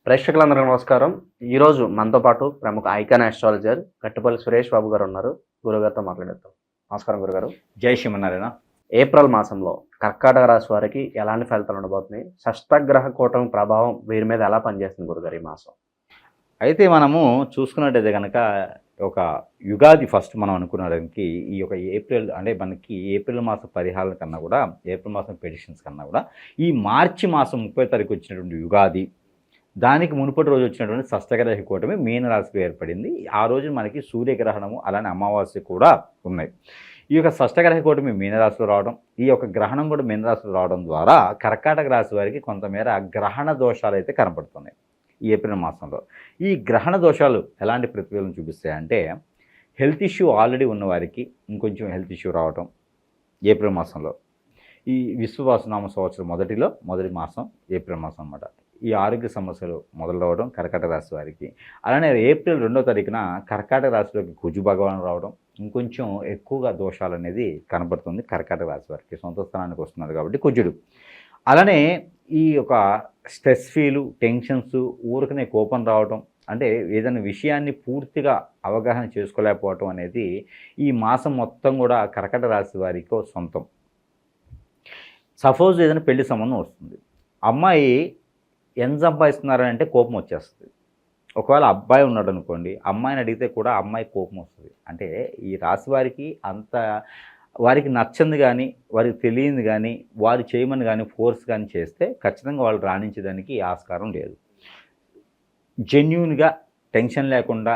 ప్రేక్షకులందరికీ నమస్కారం. ఈరోజు మనతో పాటు ప్రముఖ ఐకాన్ ఆస్ట్రాలజర్ గట్టుపల్లి సురేష్ బాబు గారు ఉన్నారు. గురుగారితో మాట్లాడేద్దాం. నమస్కారం గురుగారు. జై శ్రీమన్నారాయణ. ఏప్రిల్ మాసంలో కర్కాటక రాశి వారికి ఎలాంటి ఫలితాలు ఉండబోతున్నాయి? షష్టగ్రహ కూటమి ప్రభావం వీరి మీద ఎలా పనిచేస్తుంది గురుగారు ఈ మాసం? అయితే మనము చూసుకున్నట్టయితే కనుక ఒక యుగాది ఫస్ట్ మనం అనుకున్నదానికి ఈ యొక్క ఏప్రిల్ అంటే మనకి ఏప్రిల్ మాసం పరిహారాల కన్నా కూడా ఏప్రిల్ మాసం పెడిషన్స్ కన్నా కూడా ఈ మార్చి మాసం 30 తారీఖు వచ్చినటువంటి యుగాది, దానికి మునుపటి రోజు వచ్చినటువంటి షష్టగ్రహ కూటమి మీనరాశిలో ఏర్పడింది. ఆ రోజు మనకి సూర్యగ్రహణము అలానే అమావాస్య కూడా ఉన్నాయి. ఈ యొక్క షష్టగ్రహ కూటమి మీనరాశిలో రావడం, ఈ యొక్క గ్రహణం కూడా మీనరాశిలో రావడం ద్వారా కర్కాటక రాశి వారికి కొంతమేర గ్రహణ దోషాలు అయితే కనపడుతున్నాయి ఈ ఏప్రిల్ మాసంలో. ఈ గ్రహణ దోషాలు ఎలాంటి ప్రతిఫలం చూపిస్తాయంటే, హెల్త్ ఇష్యూ ఆల్రెడీ ఉన్నవారికి ఇంకొంచెం హెల్త్ ఇష్యూ రావడం ఏప్రిల్ మాసంలో. ఈ విశ్వవాసనామ సంవత్సరం మొదటి మాసం ఏప్రిల్ మాసం అన్నమాట. ఈ ఆరోగ్య సమస్యలు మొదలవడం కర్కాటక రాశి వారికి. అలానే ఏప్రిల్ 2వ తారీఖున కర్కాటక రాశిలోకి కుజు భగవాన్ రావడం ఇంకొంచెం ఎక్కువగా దోషాలు అనేది కనబడుతుంది కర్కాటక రాశి వారికి. సొంత స్థానానికి వస్తున్నారు కాబట్టి కుజుడు. అలానే ఈ యొక్క స్ట్రెస్ ఫీలు, టెన్షన్స్, ఊరికనే కోపం రావడం, అంటే ఏదైనా విషయాన్ని పూర్తిగా అవగాహన చేసుకోలేకపోవటం అనేది ఈ మాసం మొత్తం కూడా కర్కాటక రాశి వారికి సొంతం. సపోజ్ ఏదైనా పెళ్లి సంబంధం వస్తుంది, అమ్మాయి ఎంత సంపాదిస్తున్నారని అంటే కోపం వచ్చేస్తుంది. ఒకవేళ అబ్బాయి ఉన్నాడు అనుకోండి, అమ్మాయిని అడిగితే కూడా అమ్మాయి కోపం వస్తుంది. అంటే ఈ రాశి వారికి వారికి నచ్చంది కానీ, వారికి తెలియదు కానీ, వారు చేయమని కానీ ఫోర్స్ కానీ చేస్తే ఖచ్చితంగా వాళ్ళు రాణించడానికి ఆస్కారం లేదు. జెన్యూన్గా టెన్షన్ లేకుండా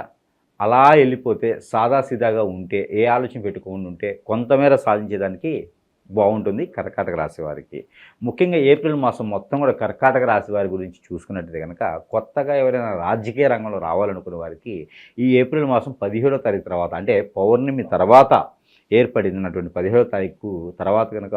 అలా వెళ్ళిపోతే, సాదాసీదాగా ఉంటే, ఏ ఆలోచన పెట్టుకొని ఉంటే కొంతమేర సాధించేదానికి బాగుంటుంది కర్కాటక రాశి వారికి. ముఖ్యంగా ఏప్రిల్ మాసం మొత్తం కూడా కర్కాటక రాశి వారి గురించి చూసుకున్నట్టయితే కనుక, కొత్తగా ఎవరైనా రాజకీయ రంగంలో రావాలనుకునే వారికి ఈ ఏప్రిల్ మాసం 17వ తారీఖు తర్వాత, అంటే పౌర్ణమి తర్వాత ఏర్పడినటువంటి 17వ తారీఖు తర్వాత కనుక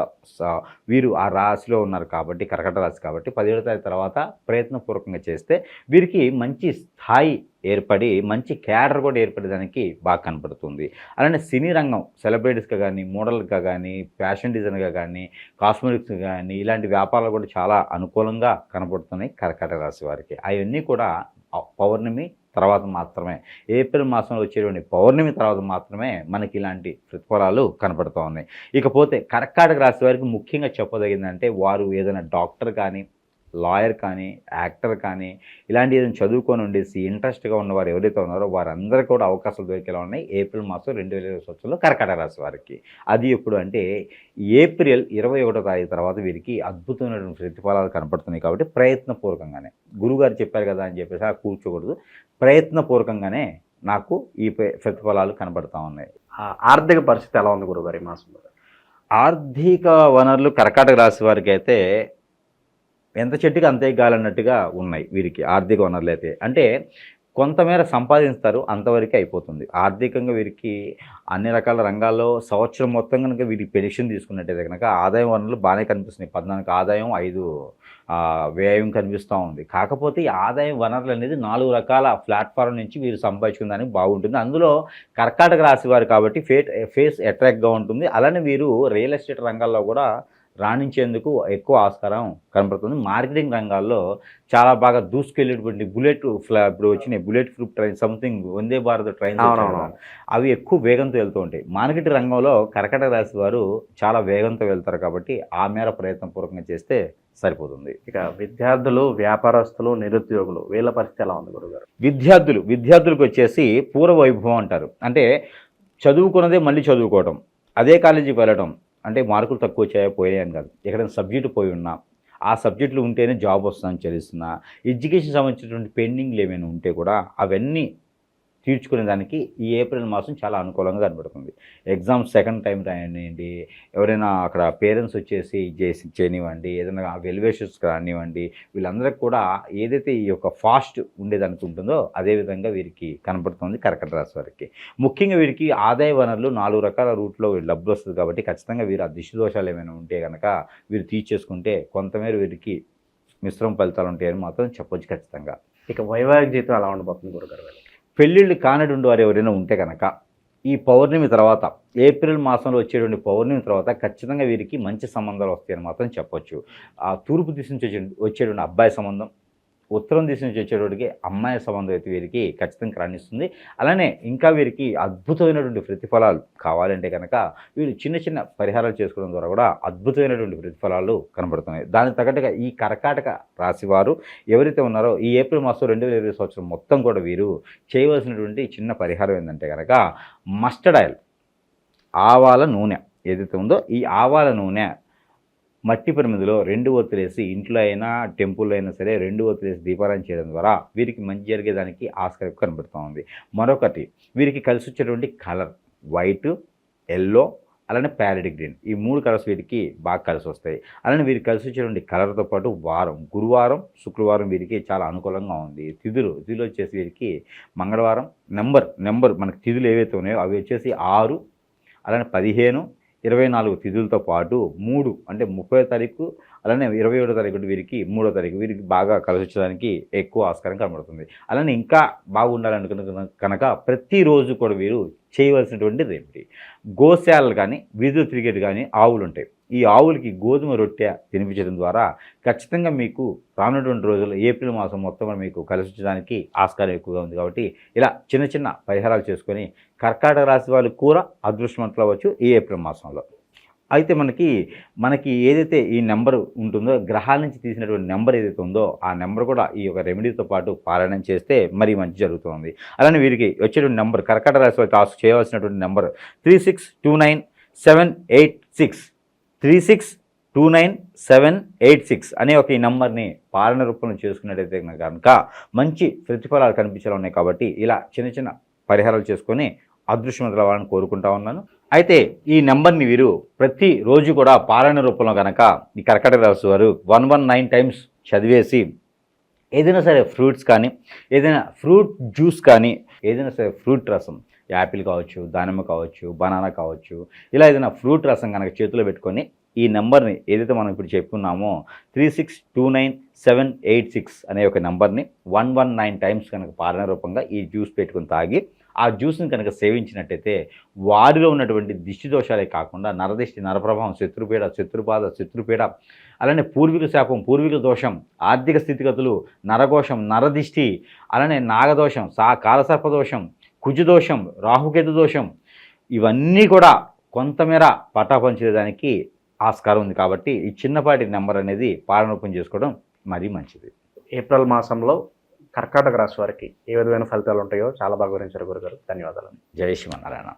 వీరు ఆ రాశిలో ఉన్నారు కాబట్టి, కర్కాటక రాశి కాబట్టి 17వ తారీఖు తర్వాత ప్రయత్నపూర్వకంగా చేస్తే వీరికి మంచి స్థాయి ఏర్పడి, మంచి క్యాడర్ కూడా ఏర్పడేదానికి బాగా కనపడుతుంది. అలానే సినీ రంగం సెలబ్రిటీస్గా కానీ, మోడల్గా కానీ, ఫ్యాషన్ డిజైనర్గా కానీ, కాస్మెటిక్స్ కానీ, ఇలాంటి వ్యాపారాలు కూడా చాలా అనుకూలంగా కనపడుతున్నాయి కర్కాటక రాశి వారికి. అవన్నీ కూడా పౌర్ణమి తర్వాత మాత్రమే, ఏప్రిల్ మాసంలో వచ్చేటువంటి పౌర్ణమి తర్వాత మాత్రమే మనకి ఇలాంటి ప్రతిఫలాలు కనపడుతూ ఉన్నాయి. ఇకపోతే కర్కాటక రాశి వారికి ముఖ్యంగా చెప్పదగిందంటే, వారు ఏదైనా డాక్టర్ కానీ, లాయర్ కానీ, యాక్టర్ కానీ, ఇలాంటి ఏదైనా చదువుకొని ఉండేసి ఇంట్రెస్ట్గా ఉన్నవారు ఎవరైతే ఉన్నారో వారందరికీ కూడా అవకాశాలు దొరికేలా ఉన్నాయి ఏప్రిల్ మాసం 2020 సంవత్సరంలో కర్కాటక రాశి వారికి. అది ఎప్పుడు అంటే ఏప్రిల్ 21వ తారీఖు తర్వాత వీరికి అద్భుతమైనటువంటి ప్రతిఫలాలు కనపడుతున్నాయి. కాబట్టి ప్రయత్నపూర్వకంగానే, గురువుగారు చెప్పారు కదా అని చెప్పేసి కూర్చోకూడదు, ప్రయత్నపూర్వకంగానే నాకు ఈ ప్రతిఫలాలు కనబడుతూ ఉన్నాయి. ఆర్థిక పరిస్థితి ఎలా ఉంది గురుగారు ఈ మాసంలో? ఆర్థిక వనరులు కర్కాటక రాశి వారికి అయితే ఎంత చెట్టుకి అంతే గాలన్నట్టుగా ఉన్నాయి వీరికి ఆర్థిక వనరులు అయితే. అంటే కొంతమేర సంపాదిస్తారు, అంతవరకే అయిపోతుంది. ఆర్థికంగా వీరికి అన్ని రకాల రంగాల్లో సంవత్సరం మొత్తం కనుక వీరికి పెన్షన్ తీసుకున్నట్టయితే కనుక ఆదాయం వనరులు బాగానే కనిపిస్తున్నాయి. 14 ఆదాయం, 5 వ్యయం కనిపిస్తూ ఉంది. కాకపోతే ఈ ఆదాయం వనరులు అనేది 4 రకాల ప్లాట్ఫారం నుంచి వీరు సంపాదించుకునేదానికి బాగుంటుంది. అందులో కర్కాటక రాశి వారు కాబట్టి ఫేస్ అట్రాక్ట్గా ఉంటుంది. అలానే వీరు రియల్ ఎస్టేట్ రంగాల్లో కూడా రాణించేందుకు ఎక్కువ ఆస్కారం కనపడుతుంది. మార్కెటింగ్ రంగాల్లో చాలా బాగా దూసుకెళ్ళేటువంటి ఇప్పుడు వచ్చినాయి bullet proof train, something Vande Bharat train, అవి ఎక్కువ వేగంతో వెళ్తూ ఉంటాయి. మార్కెటింగ్ రంగంలో కర్కాటక రాశి వారు చాలా వేగంతో వెళ్తారు కాబట్టి ఆ మేర ప్రయత్నపూర్వకంగా చేస్తే సరిపోతుంది. ఇక విద్యార్థులు, వ్యాపారస్తులు, నిరుద్యోగులు వీళ్ళ పరిస్థితి ఎలా ఉంది గురుగారు? విద్యార్థులకు వచ్చేసి పూర్వ వైభవం అంటారు. అంటే చదువుకున్నదే మళ్ళీ చదువుకోవడం, అదే కాలేజీకి వెళ్ళడం, అంటే మార్కులు తక్కువ పోయాయని కాదు, ఎక్కడైనా సబ్జెక్టు పోయి ఉన్నా ఆ సబ్జెక్టులు ఉంటేనే జాబ్ వస్తుందని తెలుస్తున్నా, ఎడ్యుకేషన్ సంబంధించినటువంటి పెండింగ్లు ఏమైనా ఉంటే కూడా అవన్నీ తీర్చుకునే దానికి ఈ ఏప్రిల్ మాసం చాలా అనుకూలంగా కనబడుతుంది. ఎగ్జామ్స్ సెకండ్ టైం రానివ్వండి, ఎవరైనా అక్కడ పేరెంట్స్ వచ్చేసి చేయనివ్వండి, ఏదైనా వెల్వేషన్స్ రానివ్వండి, వీళ్ళందరికీ కూడా ఏదైతే ఈ యొక్క ఫాస్ట్ ఉండేదానికి ఉంటుందో అదేవిధంగా వీరికి కనబడుతుంది కర్కాటక రాశి వారికి. ముఖ్యంగా వీరికి ఆదాయ వనరులు 4 రకాల రూట్లో డబ్బులు వస్తుంది కాబట్టి ఖచ్చితంగా వీరు ఆ దిష్టి దోషాలు ఏమైనా ఉంటే కనుక వీరు తీర్చేసుకుంటే కొంతమేర వీరికి మిశ్రమ ఫలితాలు ఉంటాయని మాత్రం చెప్పొచ్చు ఖచ్చితంగా. ఇక వైవాహిక జీవితం ఎలా ఉండబోతుంది గురుగారు? పెళ్ళిళ్ళు కానటువంటి వారు ఎవరైనా ఉంటే కనుక ఈ పౌర్ణమి తర్వాత, ఏప్రిల్ మాసంలో వచ్చేటువంటి పౌర్ణమి తర్వాత ఖచ్చితంగా వీరికి మంచి సంబంధాలు వస్తాయని మాత్రం చెప్పొచ్చు. ఆ తూర్పు దిశ నుంచి వచ్చేటువంటి అబ్బాయి సంబంధం, ఉత్తరం దిశ నుంచి వచ్చేటోడికి అమ్మాయి సంబంధం అయితే వీరికి ఖచ్చితంగా రాణిస్తుంది. అలానే ఇంకా వీరికి అద్భుతమైనటువంటి ప్రతిఫలాలు కావాలంటే కనుక వీరు చిన్న చిన్న పరిహారాలు చేసుకోవడం ద్వారా కూడా అద్భుతమైనటువంటి ప్రతిఫలాలు కనబడుతున్నాయి. దానికి తగ్గట్టుగా ఈ కర్కాటక రాశి వారు ఎవరైతే ఉన్నారో ఈ ఏప్రిల్ మాసం 2020 సంవత్సరం మొత్తం కూడా వీరు చేయవలసినటువంటి చిన్న పరిహారం ఏంటంటే కనుక మస్టర్డ్ ఆయిల్, ఆవాల నూనె ఏదైతే ఉందో ఈ ఆవాల నూనె మట్టి ప్రమిదిలో 2 ఒత్తులేసి ఇంట్లో అయినా టెంపుల్లో అయినా సరే 2 ఒత్తులేసి దీపారాయణ చేయడం ద్వారా వీరికి మంచి జరిగేదానికి ఆస్కారం కనబడుతూ ఉంది. మరొకటి వీరికి కలిసి వచ్చేటువంటి కలర్ వైట్, ఎల్లో, అలానే ప్యారెట్ గ్రీన్, ఈ 3 కలర్స్ వీరికి బాగా కలిసి వస్తాయి. అలానే వీరికి కలిసి వచ్చేటువంటి కలర్తో పాటు వారం, గురువారం, శుక్రవారం వీరికి చాలా అనుకూలంగా ఉంది. తిథులు వచ్చేసి వీరికి మంగళవారం, నెంబర్ మనకి తిథులు ఏవైతే ఉన్నాయో అవి వచ్చేసి 6, అలానే 15, 24 తిథులతో పాటు 3 అంటే 30వ తారీఖు, అలానే 27వ తారీఖు వీరికి 3వ తారీఖు వీరికి బాగా కలిసి వచ్చేదానికి ఎక్కువ ఆస్కారం కనబడుతుంది. అలానే ఇంకా బాగుండాలనుకున్న కనుక ప్రతిరోజు కూడా వీరు చేయవలసినటువంటి రెమెడీ, గోశాలలు కానీ వీధులు తిరిగేది కానీ ఆవులు ఉంటాయి. ఈ ఆవులకి గోధుమ రొట్టె తినిపించడం ద్వారా ఖచ్చితంగా మీకు రానున్నటువంటి రోజుల్లో ఏప్రిల్ మాసం మొత్తం మీకు కలిసి వచ్చేదానికి ఆస్కారం ఎక్కువగా ఉంది. కాబట్టి ఇలా చిన్న చిన్న పరిహారాలు చేసుకొని కర్కాటక రాశి వాళ్ళు కూడా అదృష్టవంతులు అవ్వచ్చు ఈ ఏప్రిల్ మాసంలో. అయితే మనకి ఏదైతే ఈ నెంబర్ ఉంటుందో గ్రహాల నుంచి తీసినటువంటి నెంబర్ ఏదైతే ఉందో ఆ నెంబర్ కూడా ఈ యొక్క రెమెడీతో పాటు పారాయణం చేస్తే మరీ మంచి జరుగుతుంది. అలానే వీరికి వచ్చేటువంటి నెంబర్ కర్కాటక రాశి వాళ్ళు చేయవలసినటువంటి నెంబర్ 36297866 36297866 అనే ఒక ఈ నెంబర్ని పాలన రూపంలో చేసుకున్నట్టయితే కనుక మంచి ప్రతిఫలాలు కనిపించేలా ఉన్నాయి. కాబట్టి ఇలా చిన్న చిన్న పరిహారాలు చేసుకొని అదృష్టవంతులు అవ్వాలని కోరుకుంటా ఉన్నాను. అయితే ఈ నెంబర్ని వీరు ప్రతిరోజు కూడా పారాయణ రూపంలో కనుక ఈ కర్కాటక రాశి వారు 119 టైమ్స్ చదివేసి ఏదైనా సరే ఫ్రూట్స్ కానీ, ఏదైనా ఫ్రూట్ జ్యూస్ కానీ, ఏదైనా సరే ఫ్రూట్ రసం, యాపిల్ కావచ్చు, దానిమ్మ కావచ్చు, బనానా కావచ్చు, ఇలా ఏదైనా ఫ్రూట్ రసం కనుక చేతిలో పెట్టుకొని ఈ నెంబర్ని ఏదైతే మనం ఇప్పుడు చెప్పుకున్నామో 36297866 అనే ఒక నెంబర్ని 119 టైమ్స్ కనుక పాలన రూపంగా ఈ జ్యూస్ పెట్టుకుని తాగి ఆ జ్యూస్ని కనుక సేవించినట్టయితే వారిలో ఉన్నటువంటి దిష్టి దోషాలే కాకుండా నరదిష్టి, నరప్రభావం, శత్రుపీడ, శత్రుపీడ, అలానే పూర్వీకుల శాపం, పూర్వీకుల దోషం, ఆర్థిక స్థితిగతులు, నరఘోషం, నరదిష్టి, అలానే నాగదోషం, కాలసర్పదోషం, కుజదోషం, రాహుకేతు దోషం, ఇవన్నీ కూడా కొంతమేర పటాపంచేయడానికి ఆస్కారం ఉంది. కాబట్టి ఈ చిన్నపాటి నెంబర్ అనేది పాలనరూపం చేసుకోవడం మరీ మంచిది. ఏప్రిల్ మాసంలో కర్కాటక రాశి వారికి ఏ విధమైన ఫలితాలు ఉంటాయో చాలా బాగా వివరించారు గురుగారు. ధన్యవాదాలు. జై శ్రీమన్నారాయణ.